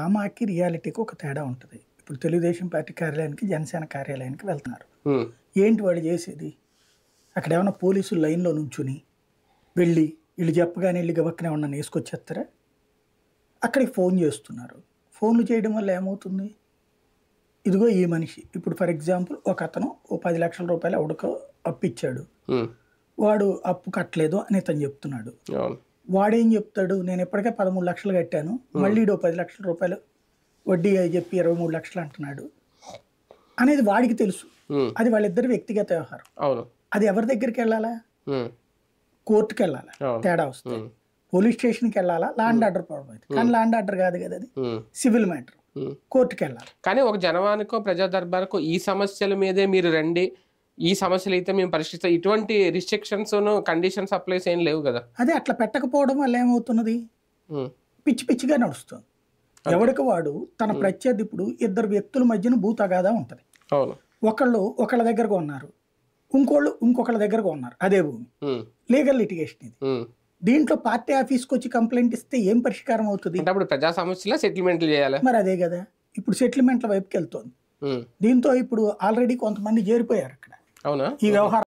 డ్రామాకి, రియాలిటీకి ఒక తేడా ఉంటది. ఇప్పుడు తెలుగుదేశం పార్టీ కార్యాలయానికి, జనసేన కార్యాలయానికి వెళ్తున్నారు. హ్మ్. ఏంటి వాళ్ళు చేసేది? అక్కడేమన్నా పోలీసులు లైన్‌లో నుంచొని, వెళ్ళి ఈళ్ళు చెప్పగానే ఎళ్లి గబక్కన ఏమన్నా యేసుకొచ్చేత్తారా? అక్కడికి ఫోను చేస్తున్నారు. ఫోన్‌లు చేయడం వల్ల ఏమవుతుంది? ఇదిగో ఈ మనిషి. ఇప్పుడు ఫర్ ఎగ్జాంపుల్ ఒకతను ఓ 10,00,000 ఎవడికో అప్పిచ్చాడు. హ్మ్. వాడు అప్పు కట్టలేదు అని ఇతను చెప్తున్నాడు. అవును. వాడేం చెప్తాడు? నేను ఇప్పటికే 13,00,000 కట్టాను. మళ్ళీ ఈడో ₹10,00,000 వడ్డీ అని చెప్పి 23,00,000 అంటున్నాడు. అనేది వాడికి తెలుసు. హ్మ్. అది వాళ్ళిద్దరి వ్యక్తిగత వ్యవహారం. అవును. అది ఎవరి దగ్గరికెళ్ళాలా? హ్మ్. కోర్టుకెళ్ళాలా అవును. తేడా వస్తే. హ్మ్. పోలీస్ స్టేషన్‌కెళ్ళాలా? లా అండ్ ఆర్డర్ ప్రాబ్లమ్ అయితే. కానీ లా అండ్ ఆర్డర్ కాదు కదా అది. హ్మ్. Civil matter. హ్మ్. కోర్టుకెళ్ళాలి. కానీ ఒక జనవానికో, ప్రజా దర్బారుకో ఈ సమస్యల మీదే మీరు రండి, ఈ సమస్యలైతే మేము పరిష్కరిస్తాం ఇటువంటి రిస్ట్రిక్షన్స్‌ను, కండిషన్స్ అప్లైస్ ఏం లేవు గదా! అదే అట్లా పెట్టకపోవడం వల్ల ఏమవుతున్నది? హ్మ్. పిచ్చి పిచ్చిగా నడుస్తుంది. ఎవడికి వాడు తన ప్రత్యర్థి ఇప్పుడు ఇద్దరు వ్యక్తుల మధ్యన భూ తగాదా ఉంటది. అవును. ఒకళ్ళ దగ్గర కొన్నారు. ఇంకోళ్ళు ఇంకొకళ్ళ దగ్గర కొన్నారు అదే భూమి. హ్మ్. లీగల్ లిటిగేషన్ ఇది. హ్మ్. దీంట్లో పార్టీ ఆఫీస్‌కొచ్చి కంప్లెయింట్ ఇస్తే ఏం పరిష్కారం అవుతది? అంటే అప్పుడు ప్రజా సమస్యల సెటిల్‌మెంట్లు చేయాలా? మరి అదే గదా! ఇప్పుడు సెటిల్‌మెంట్‌ల వైపుకెళ్తోంది. హ్మ్. దీంతో ఇప్పుడు ఆల్రెడీ కొంతమంది చేరిపోయారు అక్కడ. అవునా? ఈ వ్యవహారం